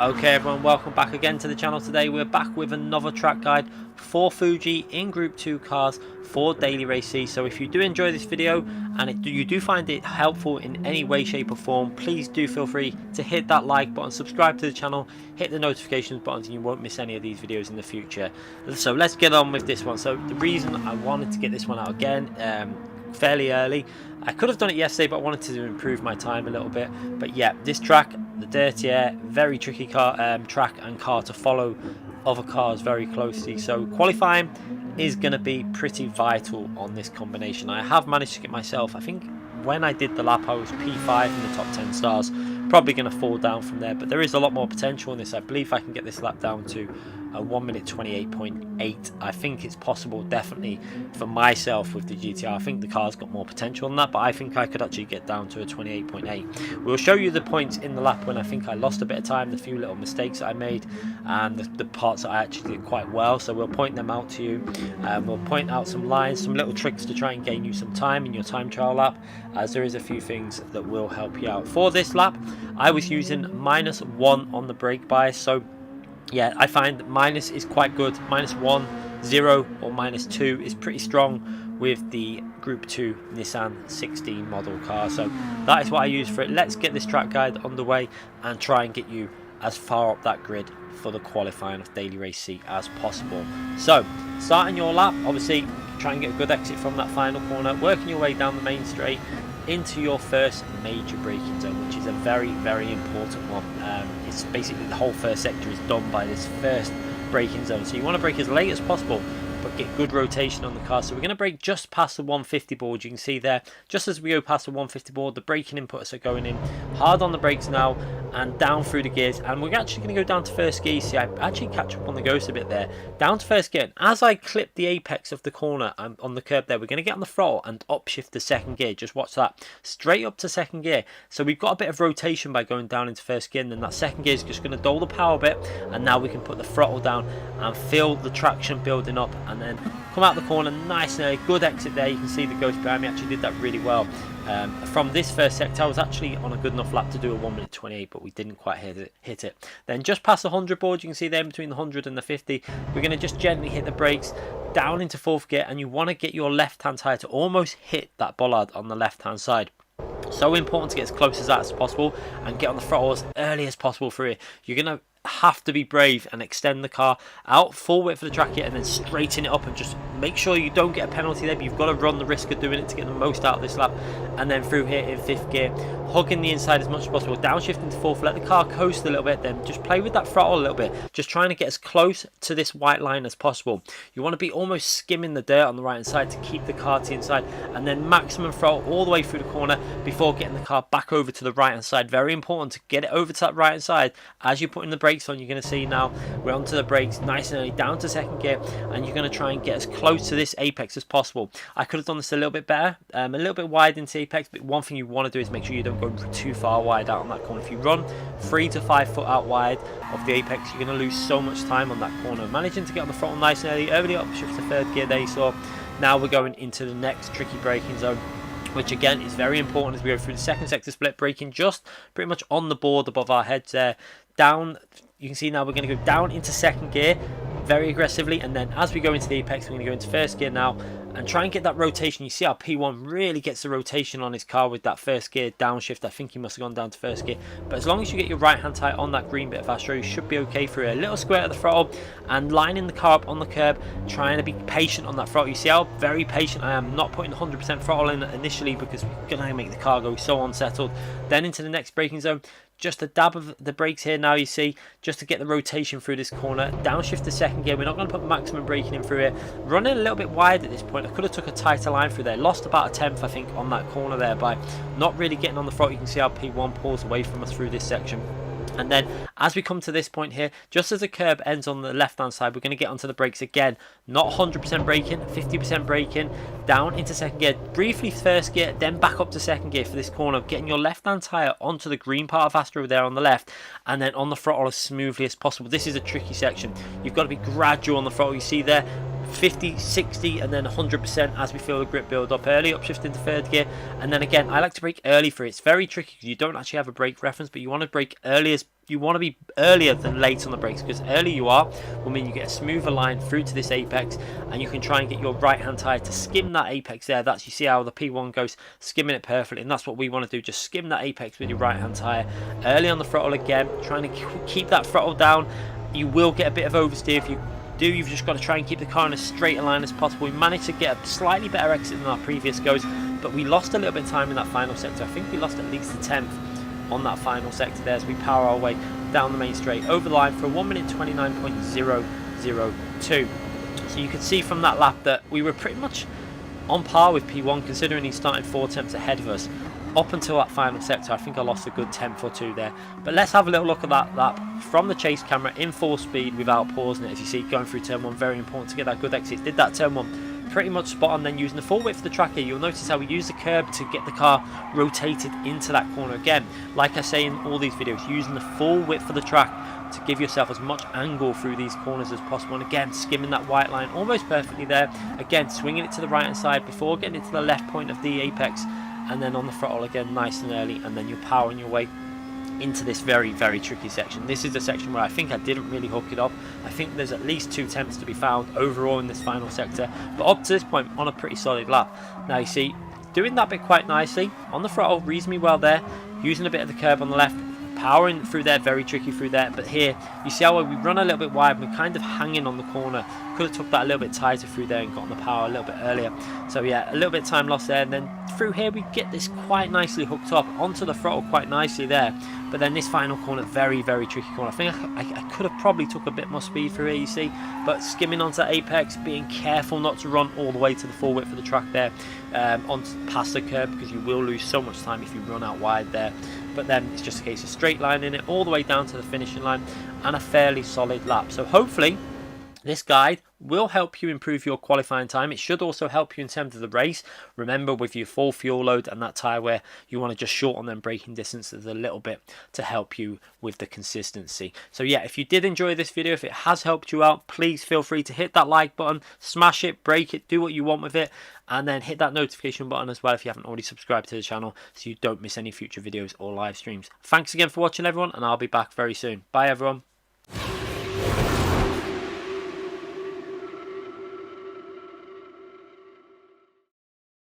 Okay everyone, welcome back again to the channel. Today we're back with another track guide for Fuji in Group 2 cars for daily race C. So if you do enjoy this video and you do find it helpful in any way, shape or form, please do feel free to hit that like button, subscribe to the channel, hit the notifications buttons, and you won't miss any of these videos in the future. So let's get on with this one. So the reason I wanted to get this one out again fairly early, I could have done it yesterday, but I wanted to improve my time a little bit. But yeah, this track, the Dirty Air, very tricky track and car to follow other cars very closely. So qualifying is going to be pretty vital on this combination. I have managed to get myself, I think when I did the lap I was P5 in the top 10 stars. Probably going to fall down from there, but there is a lot more potential in this. I believe I can get this lap down to a 1 minute 28.8. I think it's possible, definitely for myself with the GTR. I think the car's got more potential than that, but I think I could actually get down to a 28.8. We'll show you the points in the lap when I think I lost a bit of time, the few little mistakes that I made, and the parts that I actually did quite well. So we'll point them out to you. We'll point out some lines, some little tricks to try and gain you some time in your time trial lap, as there is a few things that will help you out. For this lap, I was using -1 on the brake bias, so yeah, I find minus is quite good. -1, 0 or -2 is pretty strong with the Group 2 Nissan 16 model car. So that is what I use for it. Let's get this track guide underway and try and get you as far up that grid for the qualifying of daily race C as possible. So starting your lap, obviously try and get a good exit from that final corner, working your way down the main straight into your first major braking zone, which is a very important one. It's basically the whole first sector is done by this first braking zone, so you want to brake as late as possible but get good rotation on the car. So we're going to brake just past the 150 board. You can see there, just as we go past the 150 board, the braking inputs are going in hard on the brakes now and down through the gears, and we're actually going to go down to first gear. See, I actually catch up on the ghost a bit there, down to first gear, and as I clip the apex of the corner on the curb there, we're going to get on the throttle and upshift the second gear. Just watch that, straight up to second gear. So we've got a bit of rotation by going down into first gear, and then that second gear is just going to dull the power a bit, and now we can put the throttle down and feel the traction building up, and then come out the corner nice and early. Good exit there. You can see the ghost behind me actually did that really well. From this first sector I was actually on a good enough lap to do a 1 minute 28, but we didn't quite hit it. Then just past the 100 board, you can see there between the 100 and the 50, we're going to just gently hit the brakes down into fourth gear, and you want to get your left hand tire to almost hit that bollard on the left hand side. So important to get as close as that as possible and get on the throttle as early as possible through it. You're going to have to be brave and extend the car out full width for the track here, and then straighten it up and just make sure you don't get a penalty there, but you've got to run the risk of doing it to get the most out of this lap. And then through here in fifth gear, hugging the inside as much as possible, downshifting to fourth, let the car coast a little bit, then just play with that throttle a little bit, just trying to get as close to this white line as possible. You want to be almost skimming the dirt on the right hand side to keep the car to the inside, and then maximum throttle all the way through the corner before getting the car back over to the right hand side. Very important to get it over to that right hand side as you're putting the brakes on. You're going to see now we're onto the brakes nice and early, down to second gear, and you're going to try and get as close to this apex as possible. I could have done this a little bit better, a little bit wide into apex, but one thing you want to do is make sure you don't go too far wide out on that corner. If you run 3 to 5 foot out wide of the apex, you're going to lose so much time on that corner. Managing to get on the throttle nice and early upshift to third gear there, you saw. Now we're going into the next tricky braking zone, which again is very important as we go through the second sector split, braking just pretty much on the board above our heads there. Down, you can see now we're going to go down into second gear very aggressively, and then as we go into the apex, we're going to go into first gear now and try and get that rotation. You see how P1 really gets the rotation on his car with that first gear downshift. I think he must have gone down to first gear, but as long as you get your right hand tire on that green bit of Astro, you should be okay for a little square at the throttle and lining the car up on the curb, trying to be patient on that throttle. You see how very patient I am, not putting 100% throttle in initially because we're going to make the car go so unsettled. Then into the next braking zone, just a dab of the brakes here now, you see, just to get the rotation through this corner. Downshift to second gear. We're not going to put maximum braking in through here. Running a little bit wide at this point. I could have took a tighter line through there. Lost about a tenth, I think, on that corner there by not really getting on the throttle. You can see how P1 pulls away from us through this section. And then as we come to this point here, just as the curb ends on the left hand side, we're going to get onto the brakes again. Not 100% braking, 50% braking, down into second gear, briefly first gear, then back up to second gear for this corner, getting your left hand tyre onto the green part of Astro there on the left, and then on the throttle as smoothly as possible. This is a tricky section. You've got to be gradual on the throttle. You see there, 50, 60, and then 100% as we feel the grip build up early, upshift into third gear. And then again, I like to brake early for it. It's very tricky because you don't actually have a brake reference, but you want to brake early as you want to be earlier than late on the brakes, because early you are will mean you get a smoother line through to this apex, and you can try and get your right hand tyre to skim that apex there. That's, you see how the P1 goes, skimming it perfectly, and that's what we want to do, just skim that apex with your right hand tyre early on the throttle. Again, trying to keep that throttle down. You will get a bit of oversteer. If you do, you've just got to try and keep the car in as straight a line as possible. We managed to get a slightly better exit than our previous goes, but we lost a little bit of time in that final sector. I think we lost at least a 10th on that final sector there as we power our way down the main straight over the line for a 1 minute 29.002. So you can see from that lap that we were pretty much on par with P1, considering he started 4 tenths ahead of us up until that final sector. I think I lost a good 10th or 2 there. But let's have a little look at that lap from the chase camera in full speed without pausing it. As you see, going through turn 1, very important to get that good exit. Did that turn 1 pretty much spot on. Then using the full width of the track here, you'll notice how we use the curb to get the car rotated into that corner. Again, like I say in all these videos, using the full width of the track to give yourself as much angle through these corners as possible. And again, skimming that white line almost perfectly there. Again, swinging it to the right hand side before getting it to the left point of the apex, and then on the throttle again nice and early, and then you're powering your way into this very, very tricky section. This is the section where I think I didn't really hook it up. I think there's at least 2 tenths to be found overall in this final sector, but up to this point on a pretty solid lap. Now you see, doing that bit quite nicely on the throttle, reasonably well there, using a bit of the curb on the left, powering through there, very tricky through there. But here you see how we run a little bit wide, we're kind of hanging on the corner. Could have took that a little bit tighter through there and got on the power a little bit earlier. So yeah, a little bit of time lost there, and then through here we get this quite nicely hooked up onto the throttle quite nicely there. But then this final corner, very, very tricky corner. I think I could have probably took a bit more speed through here, you see, but skimming onto that apex, being careful not to run all the way to the full width of the track there, past the curb, because you will lose so much time if you run out wide there. But then it's just a case of straight lining it all the way down to the finishing line, and a fairly solid lap. So hopefully this guide will help you improve your qualifying time. It should also help you in terms of the race. Remember, with your full fuel load and that tyre wear, you want to just shorten them braking distances a little bit to help you with the consistency. So yeah, if you did enjoy this video, if it has helped you out, please feel free to hit that like button, smash it, break it, do what you want with it, and then hit that notification button as well if you haven't already subscribed to the channel, so you don't miss any future videos or live streams. Thanks again for watching, everyone, and I'll be back very soon. Bye everyone.